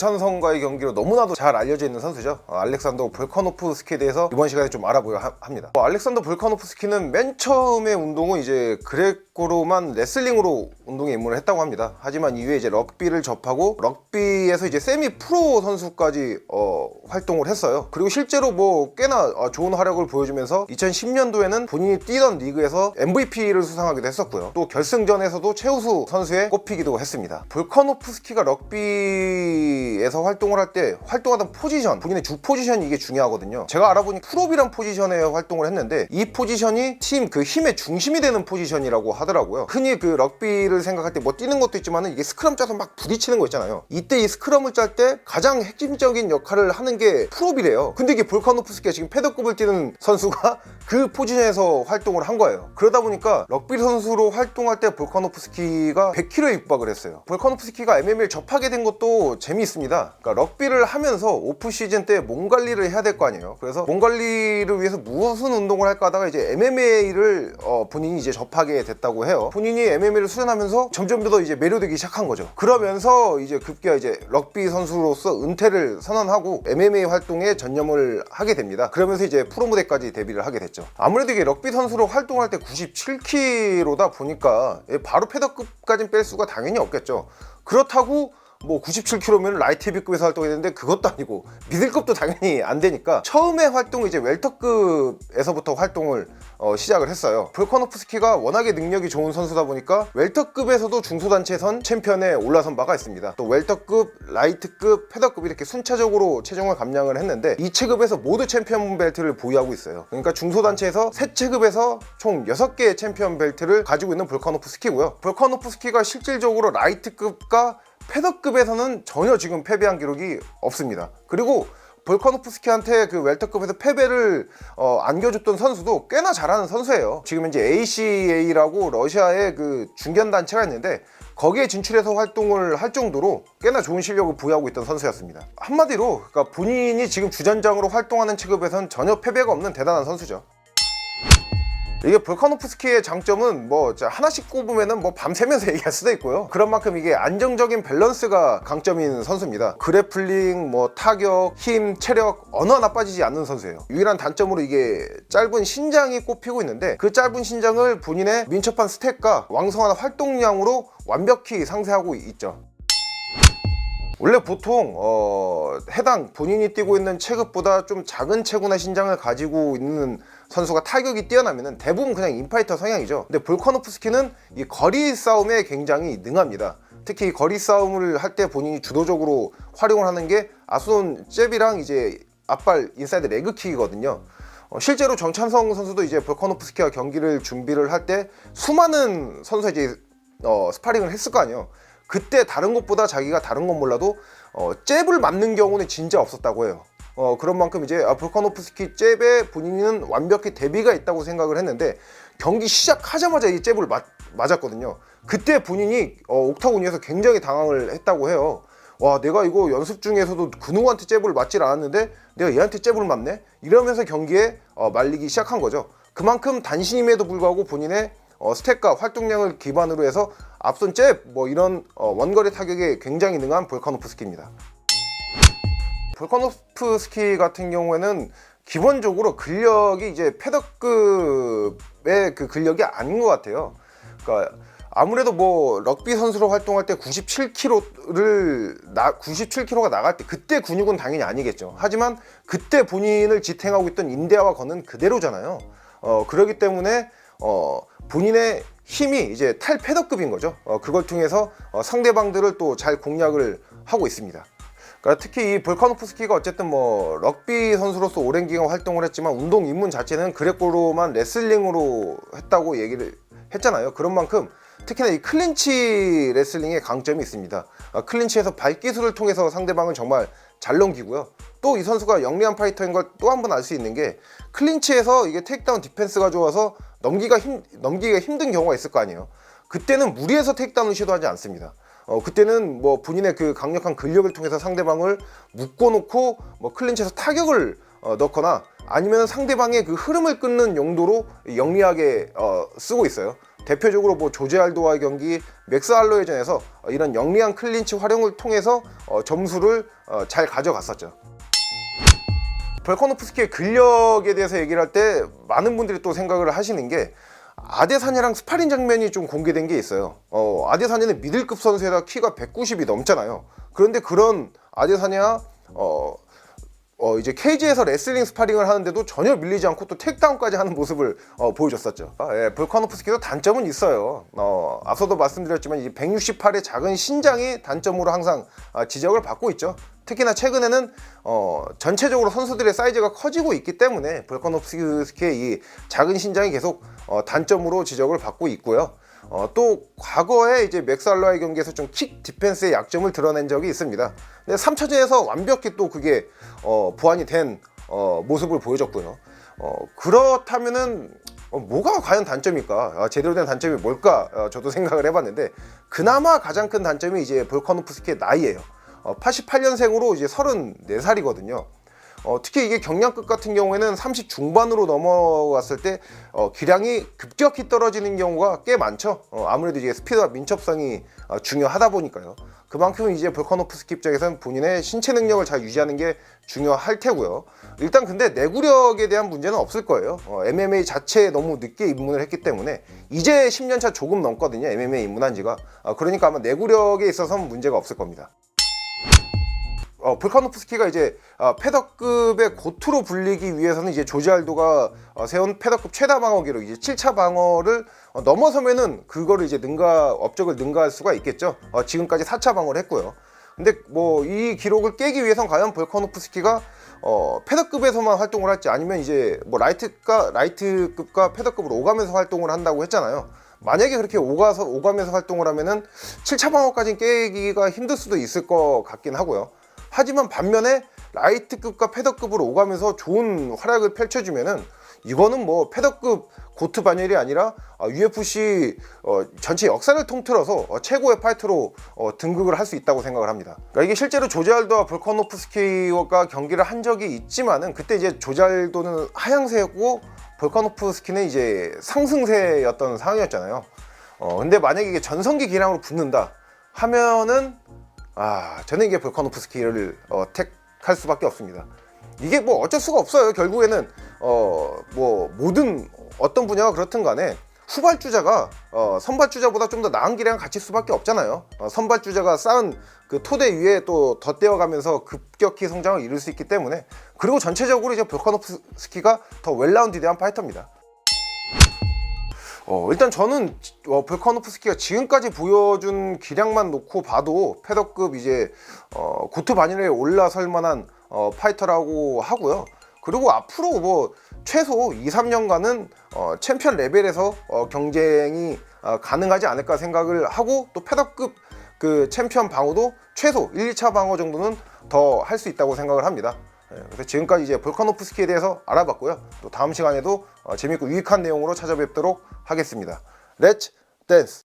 정찬성과의 경기로 너무나도 잘 알려져 있는 선수죠. 알렉산더 볼카노프스키에 대해서 이번 시간에 좀 알아보려 합니다. 알렉산더 볼카노프스키는 맨 처음에 운동은 이제 그레코로만 레슬링으로 운동에 입문을 했다고 합니다. 하지만 이후에 이제 럭비를 접하고 럭비에서 이제 세미 프로 선수까지 활동을 했어요. 그리고 실제로 뭐 꽤나 좋은 활약을 보여주면서 2010년도에는 본인이 뛰던 리그에서 MVP를 수상하기도 했었고요. 또 결승전에서도 최우수 선수에 꼽히기도 했습니다. 볼카노프스키가 럭비에서 활동을 할 때 활동하던 포지션, 본인의 주 포지션이 이게 중요하거든요. 제가 알아보니 풀업이란 포지션에 활동을 했는데 이 포지션이 팀 그 힘의 중심이 되는 포지션이라고 하더라고요. 흔히 그 럭비를 생각할 때 뭐 뛰는 것도 있지만 이게 스크럼 짜서 막 부딪히는 거 있잖아요. 이때 이 스크럼을 짤 때 가장 핵심적인 역할을 하는 게 풀업이래요. 근데 이게 볼카노프스키가 지금 패더급을 뛰는 선수가 그 포지션에서 활동을 한 거예요. 그러다 보니까 럭비 선수로 활동할 때 볼카노프스키가 100kg에 육박을 했어요. 볼카노프스키가 MMA를 접하게 된 것도 재미있습니다. 그러니까 럭비를 하면서 오프 시즌 때 몸 관리를 해야 될 거 아니에요. 그래서 몸 관리를 위해서 무슨 운동을 할까 하다가 이제 MMA를 본인이 이제 접하게 됐다고 해요. 본인이 MMA를 수련하면서 점점 더 이제 매료되기 시작한 거죠. 그러면서 이제 급기야 이제 럭비 선수로서 은퇴를 선언하고 MMA 활동에 전념을 하게 됩니다. 그러면서 이제 프로 무대까지 데뷔를 하게 됐죠. 아무래도 이게 럭비 선수로 활동할 때 97kg다 보니까 바로 패더급까지는 뺄 수가 당연히 없겠죠. 그렇다고 뭐 97kg면 라이트 헤비급에서 활동했는데 그것도 아니고 미들급도 당연히 안 되니까 처음에 활동은 이제 웰터급에서부터 활동을 시작을 했어요. 볼카노프스키가 워낙에 능력이 좋은 선수다 보니까 웰터급에서도 중소단체선 챔피언에 올라선 바가 있습니다. 또 웰터급, 라이트급, 패더급 이렇게 순차적으로 체중을 감량을 했는데 이 체급에서 모두 챔피언 벨트를 보유하고 있어요. 그러니까 중소단체에서 세 체급에서 총 6개의 챔피언 벨트를 가지고 있는 볼카노프스키고요. 볼카노프스키가 실질적으로 라이트급과 패더급에서는 전혀 지금 패배한 기록이 없습니다. 그리고 볼카노프스키한테 그 웰터급에서 패배를 안겨줬던 선수도 꽤나 잘하는 선수예요. 지금 현재 ACA라고 러시아의 그 중견 단체가 있는데 거기에 진출해서 활동을 할 정도로 꽤나 좋은 실력을 보유하고 있던 선수였습니다. 한마디로 그러니까 본인이 지금 주전장으로 활동하는 체급에선 전혀 패배가 없는 대단한 선수죠. 이게 볼카노프스키의 장점은 뭐 하나씩 꼽으면은 뭐 밤새면서 얘기할 수도 있고요. 그런 만큼 이게 안정적인 밸런스가 강점인 선수입니다. 그래플링, 뭐 타격, 힘, 체력 어느 하나 빠지지 않는 선수예요. 유일한 단점으로 이게 짧은 신장이 꼽히고 있는데 그 짧은 신장을 본인의 민첩한 스택과 왕성한 활동량으로 완벽히 상쇄하고 있죠. 원래 보통 해당 본인이 뛰고 있는 체급보다 좀 작은 체구나 신장을 가지고 있는 선수가 타격이 뛰어나면 대부분 그냥 인파이터 성향이죠. 근데 볼카노프스키는 이 거리 싸움에 굉장히 능합니다. 특히 거리 싸움을 할 때 본인이 주도적으로 활용을 하는 게 앞손 잽이랑 이제 앞발 인사이드 레그킥이거든요. 실제로 정찬성 선수도 이제 볼카노프스키와 경기를 준비를 할 때 수많은 선수가 이제 스파링을 했을 거 아니에요. 그때 다른 것보다 자기가 다른 건 몰라도 잽을 맞는 경우는 진짜 없었다고 해요. 그런 만큼 이제 볼카노프스키 잽에 본인은 완벽히 대비가 있다고 생각을 했는데 경기 시작하자마자 이 잽을 맞았거든요. 그때 본인이 옥타곤 위에서 굉장히 당황을 했다고 해요. 와, 내가 이거 연습 중에서도 그 누구한테 잽을 맞질 않았는데 내가 얘한테 잽을 맞네? 이러면서 경기에 말리기 시작한 거죠. 그만큼 단신임에도 불구하고 본인의 스택과 활동량을 기반으로 해서 앞선 잽 뭐 이런 원거리 타격에 굉장히 능한 볼카노프스키입니다. 볼카노프스키 같은 경우에는 기본적으로 근력이 이제 패더급의 그 근력이 아닌 것 같아요. 그러니까 아무래도 뭐 럭비 선수로 활동할 때 97kg가 나갈 때 그때 근육은 당연히 아니겠죠. 하지만 그때 본인을 지탱하고 있던 인대와 건은 그대로잖아요. 그렇기 때문에 본인의 힘이 이제 탈패더급인 거죠. 그걸 통해서 상대방들을 또 잘 공략을 하고 있습니다. 그러니까 특히 이 볼카노프스키가 어쨌든 뭐 럭비 선수로서 오랜 기간 활동을 했지만 운동 입문 자체는 그레코로만 레슬링으로 했다고 얘기를 했잖아요. 그런 만큼 특히나 이 클린치 레슬링의 강점이 있습니다. 클린치에서 발기술을 통해서 상대방을 정말 잘 넘기고요. 또 이 선수가 영리한 파이터인 걸 또 한 번 알 수 있는 게 클린치에서 이게 테이크다운 디펜스가 좋아서 넘기기가 힘든 경우가 있을 거 아니에요. 그때는 무리해서 테이크다운을 시도하지 않습니다. 그때는 뭐 본인의 그 강력한 근력을 통해서 상대방을 묶어놓고 뭐 클린치에서 타격을 넣거나 아니면 상대방의 그 흐름을 끊는 용도로 영리하게 쓰고 있어요. 대표적으로 뭐 조제 알도와의 경기, 맥스 할로웨이전에서 이런 영리한 클린치 활용을 통해서 점수를 잘 가져갔었죠. 볼카노프스키의 근력에 대해서 얘기를 할 때 많은 분들이 또 생각을 하시는 게 아데사냐랑 스파링 장면이 좀 공개된 게 있어요. 아데사냐는 미들급 선수에다 키가 190이 넘잖아요. 그런데 그런 아데사냐 이제 케이지에서 레슬링 스파링을 하는데도 전혀 밀리지 않고 또 택다운까지 하는 모습을 보여줬었죠. 볼카노프스키도 단점은 있어요. 앞서도 말씀드렸지만 이 168의 작은 신장이 단점으로 항상 지적을 받고 있죠. 특히나 최근에는 전체적으로 선수들의 사이즈가 커지고 있기 때문에 볼카노프스키의 이 작은 신장이 계속 단점으로 지적을 받고 있고요. 또 과거에 이제 맥스 할로웨이 경기에서 좀 킥 디펜스의 약점을 드러낸 적이 있습니다. 근데 3차전에서 완벽히 또 그게 보완이 된 모습을 보여줬고요. 그렇다면은 뭐가 과연 단점일까? 제대로 된 단점이 뭘까? 저도 생각을 해봤는데 그나마 가장 큰 단점이 이제 볼카노프스키의 나이예요. 88년생으로 이제 34살이거든요. 특히 이게 경량급 같은 경우에는 30 중반으로 넘어갔을 때 기량이 급격히 떨어지는 경우가 꽤 많죠. 아무래도 이제 스피드와 민첩성이 중요하다 보니까요. 그만큼 이제 볼카노프스키 입장에서는 본인의 신체 능력을 잘 유지하는 게 중요할 테고요. 일단 근데 내구력에 대한 문제는 없을 거예요. MMA 자체에 너무 늦게 입문을 했기 때문에 이제 10년차 조금 넘거든요. MMA 입문한 지가. 그러니까 아마 내구력에 있어서는 문제가 없을 겁니다. 볼카노프스키가 이제 패더급의 고투로 불리기 위해서는 이제 조지 알도가 세운 패더급 최다 방어 기록 이제 7차 방어를 넘어서면은 그거를 이제 업적을 능가할 수가 있겠죠. 지금까지 4차 방어를 했고요. 근데 뭐 이 기록을 깨기 위해선 과연 볼카노프스키가 패더급에서만 활동을 할지 아니면 이제 뭐 라이트급과 패더급으로 오가면서 활동을 한다고 했잖아요. 만약에 그렇게 오가면서 활동을 하면은 7차 방어까지는 깨기가 힘들 수도 있을 것 같긴 하고요. 하지만 반면에 라이트급과 패더급으로 오가면서 좋은 활약을 펼쳐주면은 이거는 뭐 패더급 고트 반열이 아니라 UFC 전체 역사를 통틀어서 최고의 파이터로 등극을 할 수 있다고 생각을 합니다. 그러니까 이게 실제로 조지 알도와 볼카노프스키가 경기를 한 적이 있지만은 그때 이제 조지 알도는 하향세였고 볼카노프스키는 이제 상승세였던 상황이었잖아요. 근데 만약에 이게 전성기 기량으로 붙는다 하면은 저는 이게 볼카노프스키를 택할 수밖에 없습니다. 이게 뭐 어쩔 수가 없어요. 결국에는 뭐 모든 어떤 분야가 그렇든 간에 후발주자가 선발주자보다 좀 더 나은 기량을 갖출 수밖에 없잖아요. 선발주자가 쌓은 그 토대 위에 또 덧대어가면서 급격히 성장을 이룰 수 있기 때문에 그리고 전체적으로 이제 볼카노프스키가 더 웰라운디드한 파이터입니다. 일단 저는 볼카노프스키가 지금까지 보여준 기량만 놓고 봐도 패더급 이제 고트 반열에 올라설 만한 파이터라고 하고요. 그리고 앞으로 뭐 최소 2-3년간은 챔피언 레벨에서 경쟁이 가능하지 않을까 생각을 하고 또 패더급 그 챔피언 방어도 최소 1-2차 방어 정도는 더 할 수 있다고 생각을 합니다. 그래서 지금까지 이제 볼카노프스키에 대해서 알아봤고요. 또 다음 시간에도 재밌고 유익한 내용으로 찾아뵙도록 하겠습니다. 렛츠 댄스!